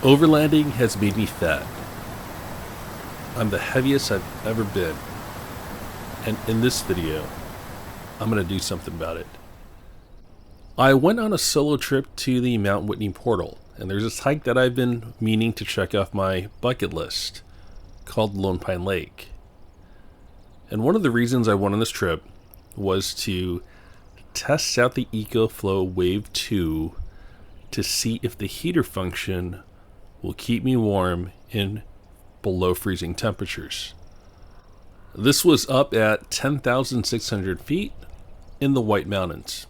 Overlanding has made me fat. I'm the heaviest I've ever been. And in this video, I'm going to do something about it. I went on a solo trip to the Mount Whitney portal, and there's this hike that I've been meaning to check off my bucket list called Lone Pine Lake. And one of the reasons I went on this trip was to test out the EcoFlow Wave 2 to see if the heater function will keep me warm in below freezing temperatures. This was up at 10,600 feet in the White Mountains.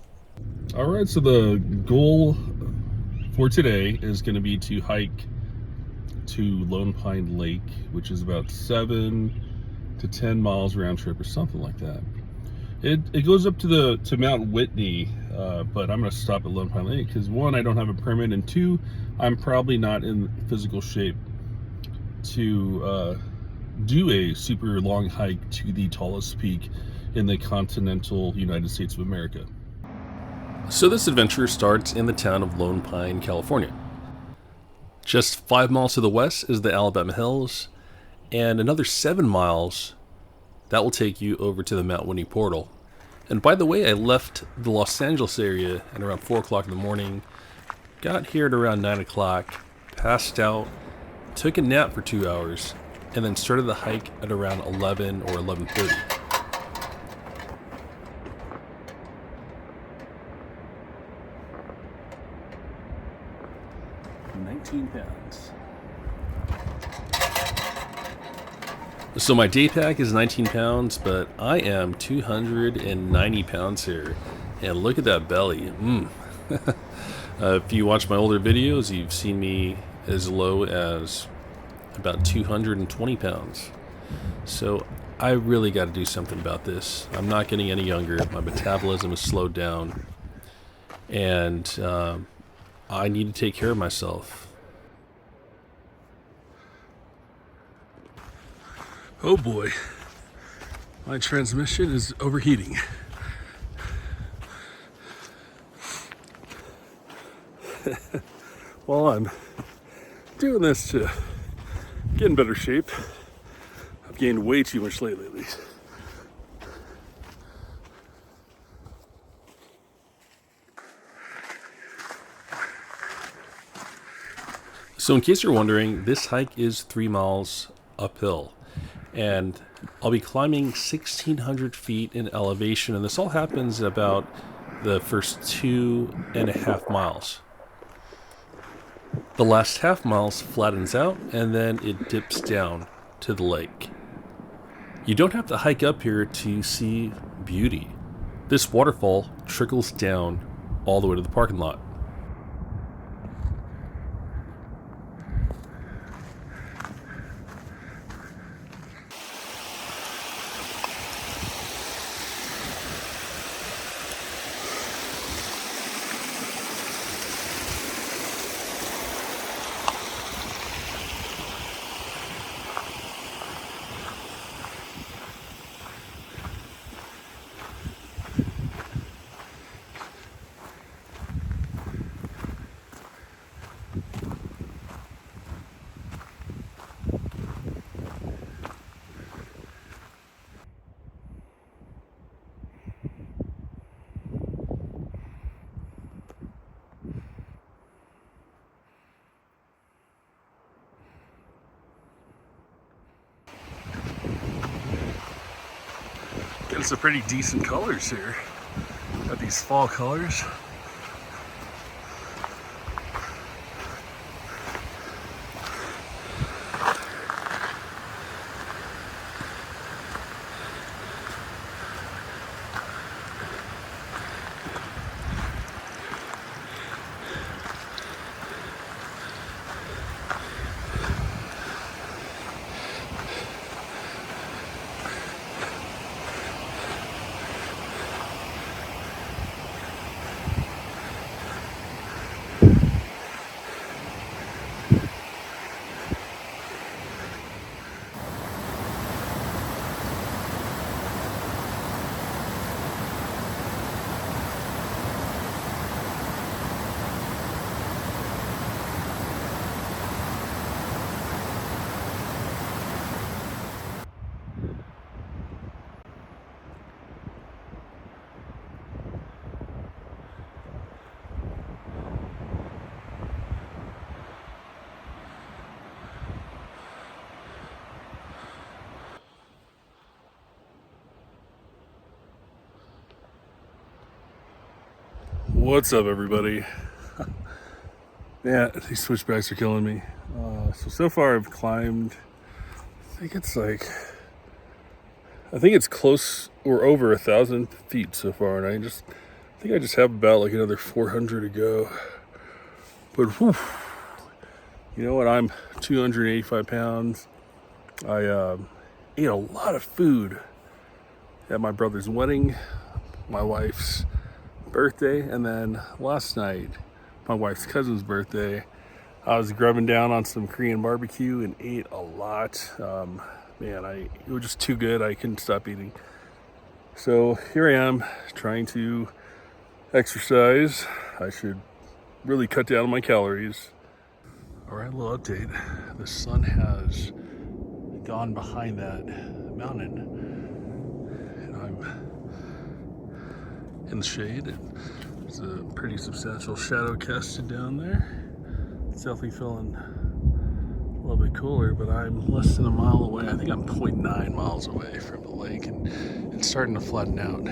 Alright, so the goal for today is going to be to hike to Lone Pine Lake, which is about 7 to 10 miles round trip or something like that. It goes up to Mount Whitney, but I'm going to stop at Lone Pine Lake because one, I don't have a permit, and two, I'm probably not in physical shape to do a super long hike to the tallest peak in the continental United States of America. So this adventure starts in the town of Lone Pine, California. Just 5 miles to the west is the Alabama Hills, and another 7 miles that will take you over to the Mount Whitney portal. And by the way, I left the Los Angeles area at around 4 o'clock in the morning, got here at around 9 o'clock, passed out, took a nap for 2 hours, and then started the hike at around 11 or 11:30. £19. So my day pack is 19 pounds, but I am 290 pounds here. And look at that belly. If you watch my older videos, you've seen me as low as about 220 pounds. So I really got to do something about this. I'm not getting any younger. My metabolism is slowed down. And I need to take care of myself. Oh boy, my transmission is overheating. While I'm doing this to get in better shape, I've gained way too much weight lately. So in case you're wondering, this hike is 3 miles uphill. And I'll be climbing 1,600 feet in elevation, and this all happens about the first 2.5 miles. The last half mile flattens out, and then it dips down to the lake. You don't have to hike up here to see beauty. This waterfall trickles down all the way to the parking lot. Getting some pretty decent colors here. Got these fall colors. What's up, everybody? Yeah, these switchbacks are killing me. So far I've climbed, I think it's close or over 1,000 feet so far, and I think I just have about like another 400 to go. But whew, you know what? I'm 285 pounds. I ate a lot of food at my brother's wedding, my wife's birthday, and then last night, my wife's cousin's birthday. I was grubbing down on some Korean barbecue and ate a lot. It was just too good. I couldn't stop eating. So here I am trying to exercise. I should really cut down on my calories. All right, a little update. The sun has gone behind that mountain, and I'm in the shade. There's a pretty substantial shadow casted down there. It's definitely feeling a little bit cooler, but I'm less than a mile away. I think I'm 0.9 miles away from the lake, and it's starting to flatten out.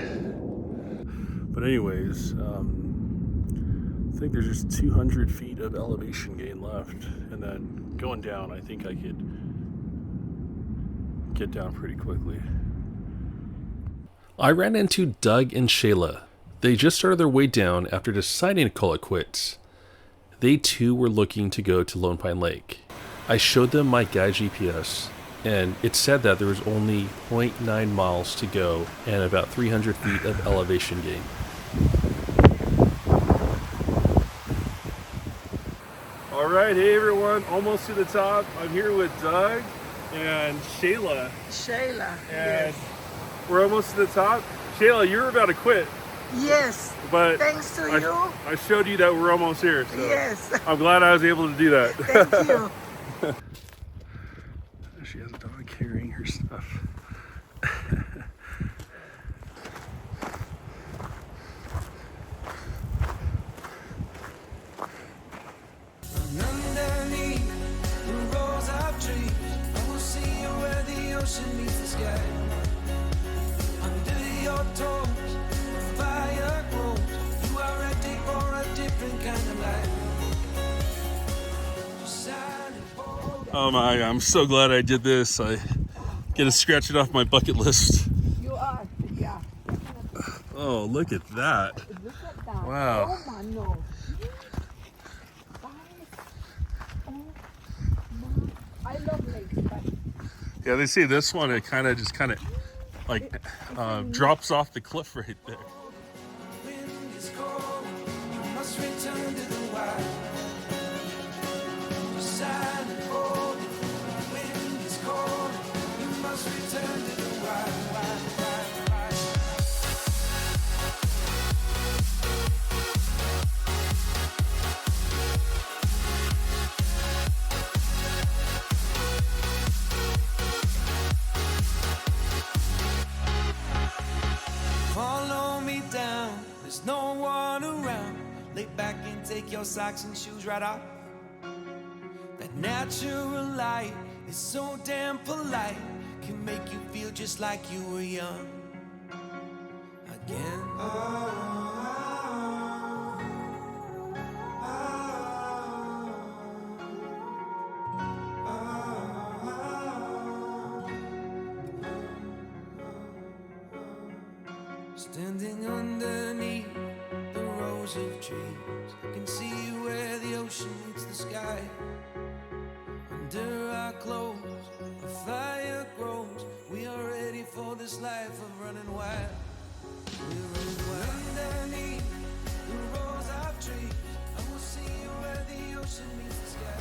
But anyways, I think there's just 200 feet of elevation gain left, and then going down, I think I could get down pretty quickly. I ran into Doug and Shayla. They just started their way down after deciding to call it quits. They too were looking to go to Lone Pine Lake. I showed them my guide GPS, and it said that there was only 0.9 miles to go and about 300 feet of elevation gain. All right, hey everyone, almost to the top. I'm here with Doug and Shayla. And yes. We're almost to the top. Shayla, you're about to quit. Yes, but thanks to you. I showed you that we're almost here. So yes. I'm glad I was able to do that. Thank you. She has a dog carrying her stuff. Underneath the rows of trees, I will see you where the ocean meets the sky. Under your toes, the fire grows. You are ready for a different kind of life. Oh my, I'm so glad I did this. I get to scratch it off my bucket list. You are, yeah. Oh, look at that. Look at that. Wow. Oh my no. I love lakes, but Yeah, they see this one, it kind of like drops off the cliff right there. Wind is cold, you must return to the wild. Silent boat, wind is cold, you must return to the wild. Follow me down, there's no one around. Lay back and take your socks and shoes right off. That natural light is so damn polite, can make you feel just like you were young again. Standing underneath the rows of trees, I can see where the ocean meets the sky. Under our clothes, a fire grows. We are ready for this life of running wild. We're running wild. Underneath the rows of trees, I will see you where the ocean meets the sky.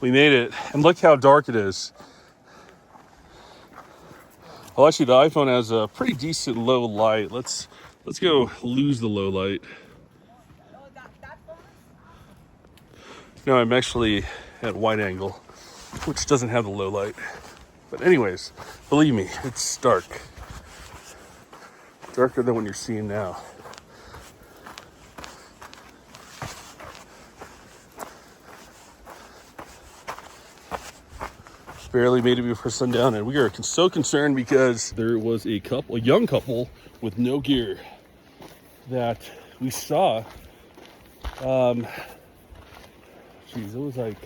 We made it, and look how dark it is. Well, actually, the iPhone has a pretty decent low light. Let's go lose the low light. No, I'm actually at wide angle, which doesn't have the low light. But anyways, believe me, it's dark. Darker than what you're seeing now. barely made it before sundown, and we are so concerned because there was a young couple with no gear that we saw. Geez, it was like,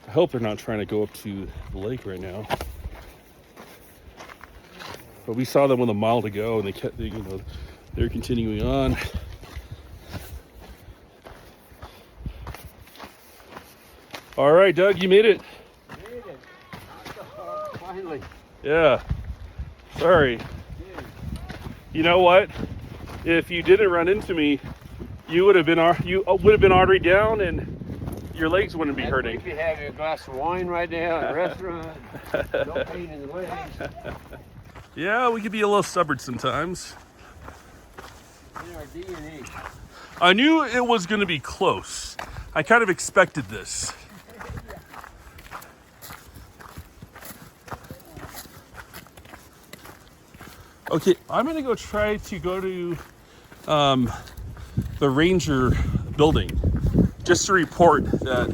I hope they're not trying to go up to the lake right now. But we saw them with a mile to go, and they're continuing on. All right, Doug, you made it. Made it. Finally. Yeah. Sorry. You know what? If you didn't run into me, you would have been already down, and your legs wouldn't be hurting. If you have a glass of wine right now at a restaurant, no pain in the legs. Yeah, we could be a little stubborn sometimes. In our DNA. I knew it was going to be close. I kind of expected this. Okay, I'm going to go try to go to the ranger building just to report that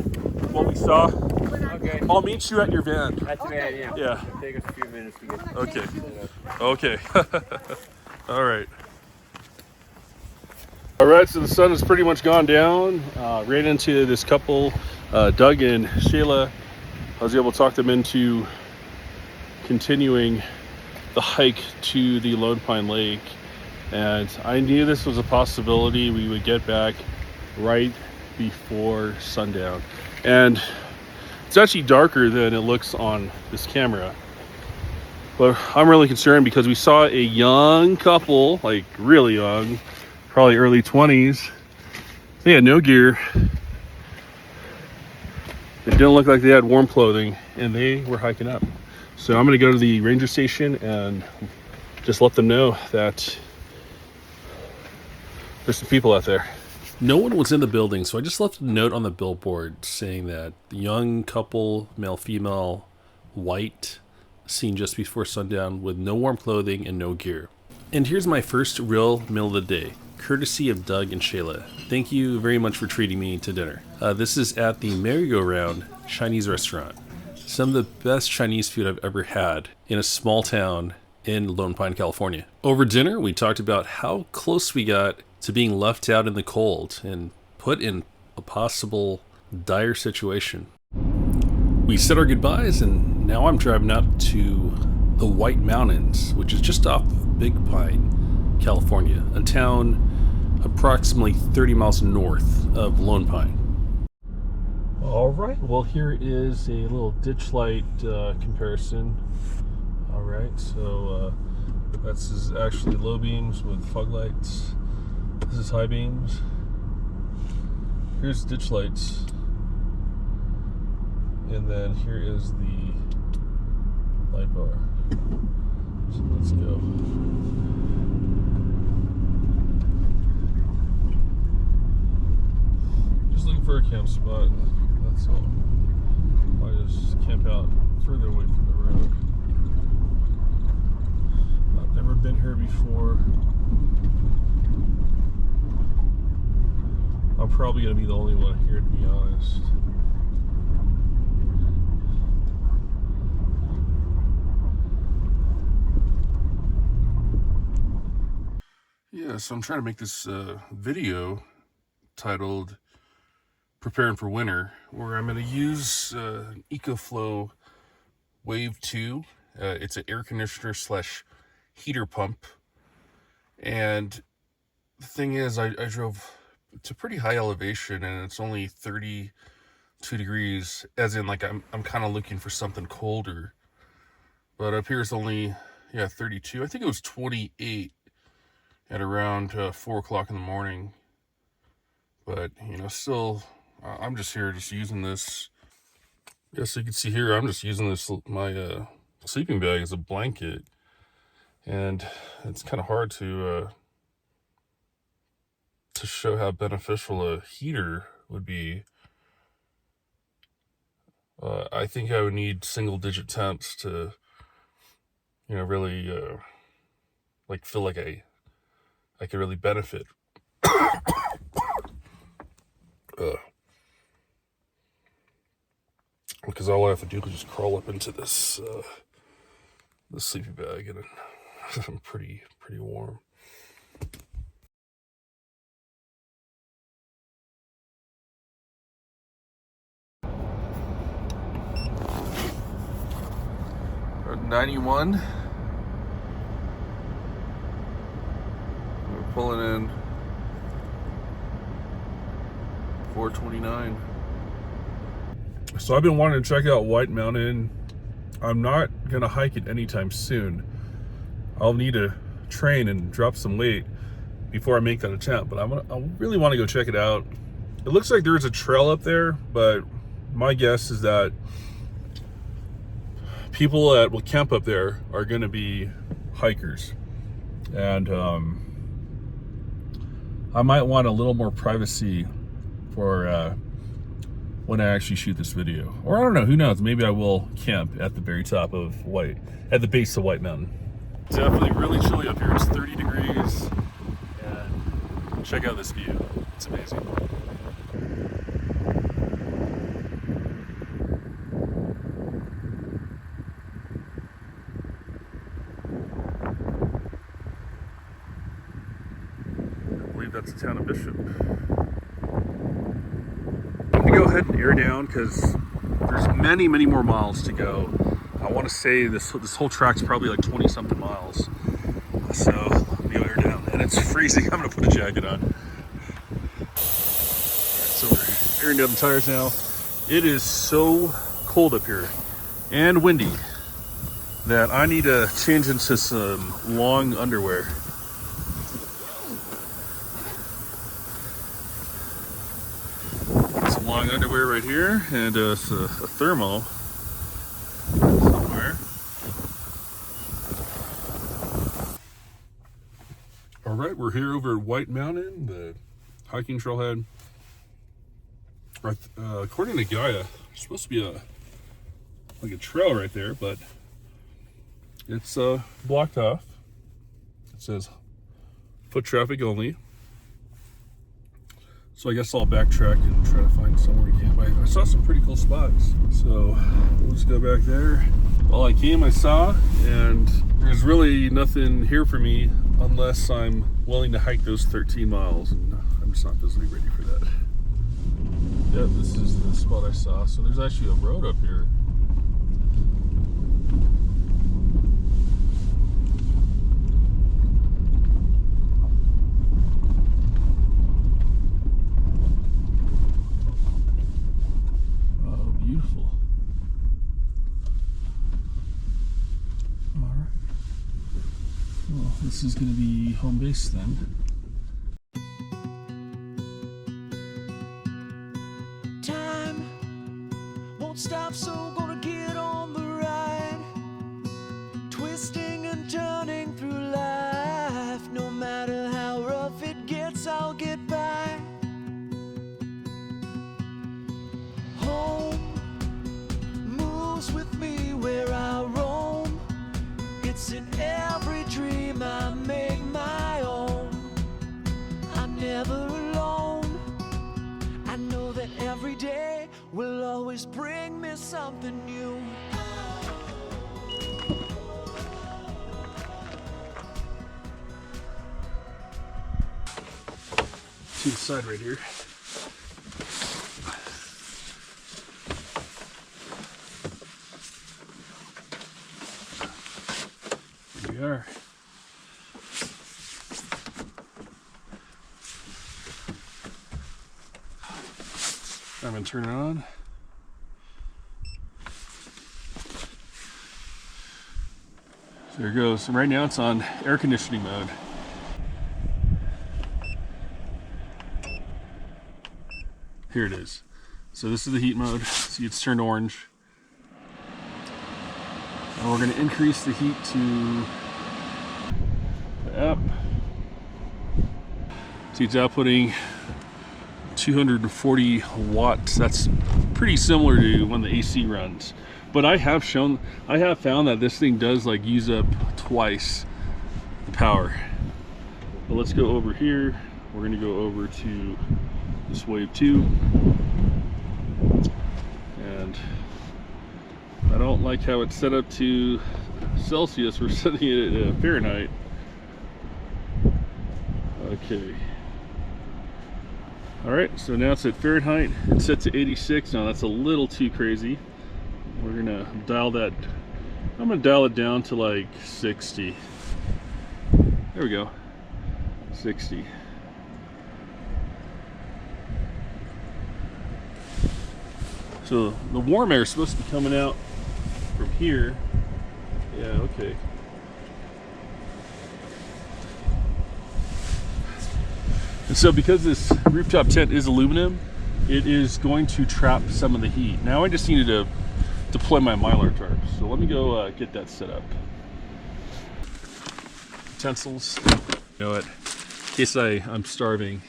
what we saw. Okay. I'll meet you at your van. That's bad, yeah. Yeah. It'll take us a few minutes to get. Okay. Okay. All right. All right, so the sun has pretty much gone down. Ran into this couple, Doug and Shayla. I was able to talk them into continuing the hike to the Lone Pine Lake. And I knew this was a possibility. We would get back right before sundown. And it's actually darker than it looks on this camera. But I'm really concerned because we saw a young couple, like really young, probably early 20s. They had no gear. They didn't look like they had warm clothing, and they were hiking up. So I'm going to go to the ranger station and just let them know that there's some people out there. No one was in the building, so I just left a note on the billboard saying that the young couple, male, female, white, seen just before sundown with no warm clothing and no gear. And here's my first real meal of the day, courtesy of Doug and Shayla. Thank you very much for treating me to dinner. This is at the Merry-Go-Round Chinese restaurant. Some of the best Chinese food I've ever had in a small town in Lone Pine, California. Over dinner, we talked about how close we got to being left out in the cold and put in a possible dire situation. We said our goodbyes, and now I'm driving up to the White Mountains, which is just off of Big Pine, California, a town approximately 30 miles north of Lone Pine. All right, well, here is a little ditch light comparison. All right, so this is actually low beams with fog lights. This is high beams. Here's ditch lights. And then here is the light bar. So let's go. Just looking for a camp spot. That's all. I just camp out further away from the road. I've never been here before. I'm probably going to be the only one here, to be honest. Yeah, so I'm trying to make this video titled Preparing for Winter, where I'm going to use EcoFlow Wave 2. It's an air conditioner / heater pump. And the thing is, I drove to pretty high elevation, and it's only 32 degrees, as in like I'm kind of looking for something colder. But up here it's only 32. I think it was 28 at around 4 o'clock in the morning. But still, I'm just here using this. So you can see here, I'm just using this my sleeping bag as a blanket, and it's kind of hard to show how beneficial a heater would be. I think I would need single-digit temps to, really feel like I could really benefit. because all I have to do is just crawl up into this this sleepy bag, and I'm pretty warm. We're at 91. We're pulling in 429. So I've been wanting to check out White Mountain. I'm not gonna hike it anytime soon. I'll need to train and drop some weight before I make that attempt, but I really want to go check it out. It looks like there's a trail up there, but my guess is that people that will camp up there are going to be hikers, and I might want a little more privacy for when I actually shoot this video. Or I don't know, who knows, maybe I will camp at the very top of at the base of White Mountain. It's definitely really chilly up here. It's 30 degrees, and check out this view. It's amazing. I believe that's the town of Bishop. I'm gonna go ahead and air down because there's many more miles to go. I want to say this whole track's probably like 20 something miles. So let me go air down, and it's freezing. I'm gonna put a jacket on. Alright, so we're airing down the tires now. It is so cold up here and windy that I need to change into some long underwear. Some long underwear right here, and a thermal somewhere. All right, we're here over at White Mountain, the hiking trailhead. According to Gaia, there's supposed to be a trail right there, but it's blocked off. It says foot traffic only. So I guess I'll backtrack and try to find somewhere to camp. I saw some pretty cool spots, so we'll just go back there. Well, I came, I saw, and there's really nothing here for me unless I'm willing to hike those 13 miles, and I'm just not physically ready for that. Yeah, this is the spot I saw. So there's actually a road up here. Oh, beautiful. All right. Well, this is going to be home base then. Stop, so gonna get on the ride, twisting and turning through life. No matter how rough it gets, I'll get by. Home moves with me where I roam. It's in every dream I make my own. I'm never alone. I know that every day will always bring me something new. To the side right here. Here we are. I'm gonna turn it on. So there it goes. And right now it's on air conditioning mode. Here it is. So this is the heat mode. See, it's turned orange. And we're gonna increase the heat to up. See, it's outputting 240 watts. That's pretty similar to when the AC runs. But I have found that this thing does like use up twice the power. But let's go over here. We're gonna go over to this Wave 2. And like how it's set up to Celsius. We're setting it at Fahrenheit. Okay. Alright, so now it's at Fahrenheit. It's set to 86. Now that's a little too crazy. We're gonna dial that. I'm gonna dial it down to like 60. There we go. 60. So the warm air is supposed to be coming out from here. Yeah, okay. And so because this rooftop tent is aluminum, it is going to trap some of the heat. Now I just needed to deploy my Mylar tarp. So let me go get that set up. Utensils. You know what? In case I'm starving.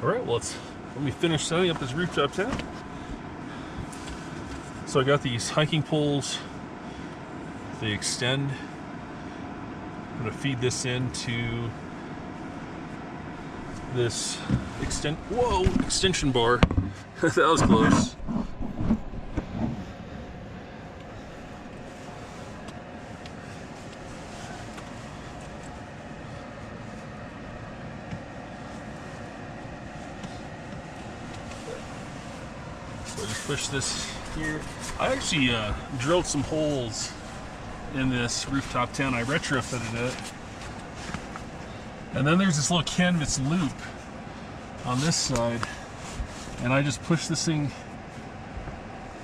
Alright, well let me finish setting up this rooftop tent. So I got these hiking poles. They extend. I'm going to feed this into this extension bar. That was close. So I just push this here. I actually drilled some holes in this rooftop tent. I retrofitted it. And then there's this little canvas loop on this side. And I just push this thing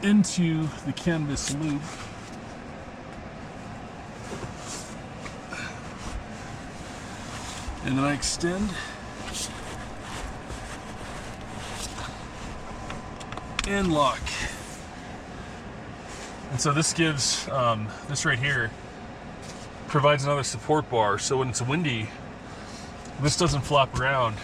into the canvas loop. And then I extend. And lock. And so this gives, this right here provides another support bar, so when it's windy, this doesn't flop around.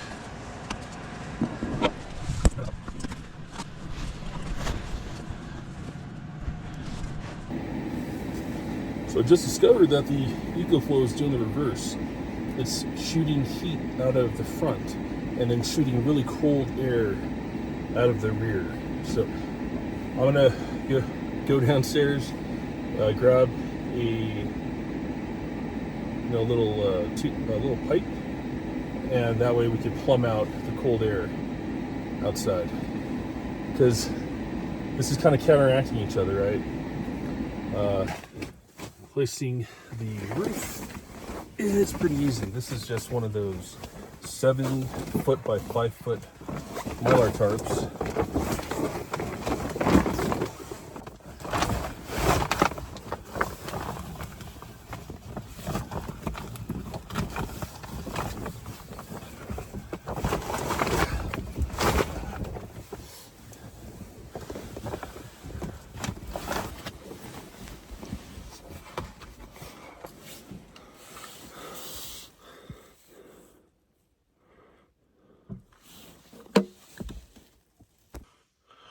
So I just discovered that the EcoFlow is doing the reverse. It's shooting heat out of the front and then shooting really cold air out of the rear. So I'm gonna go downstairs, grab a little pipe, and that way we can plumb out the cold air outside. Because this is kind of counteracting each other, right? Placing the roof is pretty easy. This is just one of those 7-foot by 5-foot Mylar tarps.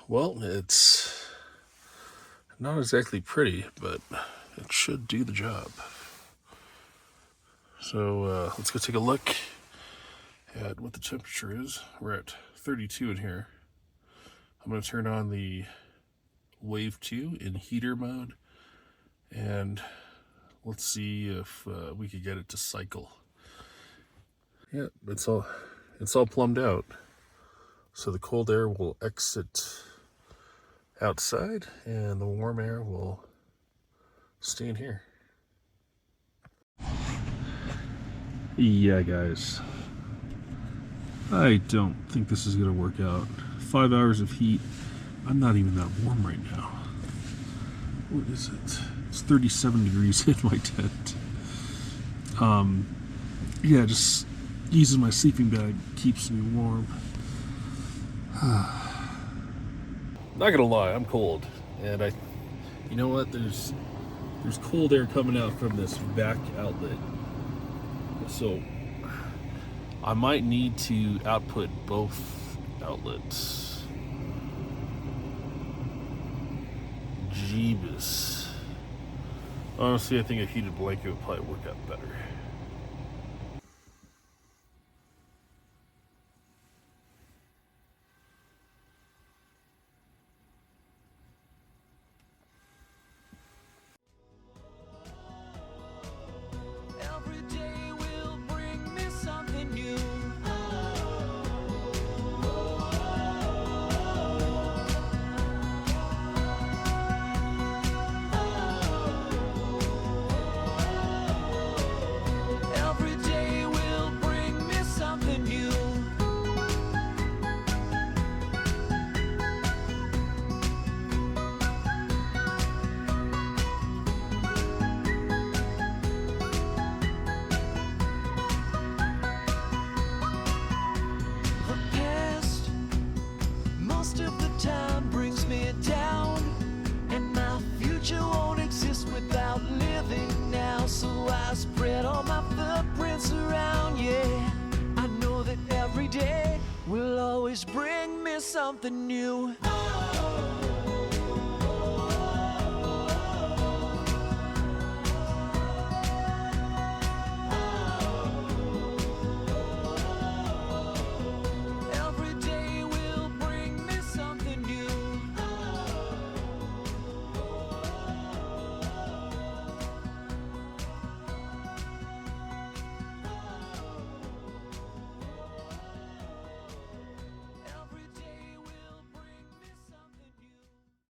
Well, it's not exactly pretty, but it should do the job. So let's go take a look at what the temperature is. We're at 32 in here. I'm going to turn on the Wave 2 in heater mode, and let's see if we could get it to cycle. Yeah, it's all plumbed out. So the cold air will exit outside and the warm air will stay in here. Yeah, guys, I don't think this is gonna work out. 5 hours of heat. I'm not even that warm right now. What is it? It's 37 degrees in my tent. Yeah, just using my sleeping bag keeps me warm. Not gonna lie, I'm cold, and you know what? There's cold air coming out from this back outlet, so I might need to output both outlets Jeebus. Honestly, I think a heated blanket would probably work out better. Every day will bring me something new. Every day will bring me something new. The past, most of the time, brings me down, and my future won't exist without living now. So I spread all my footprints around, yeah. I know that every day will always bring me something new.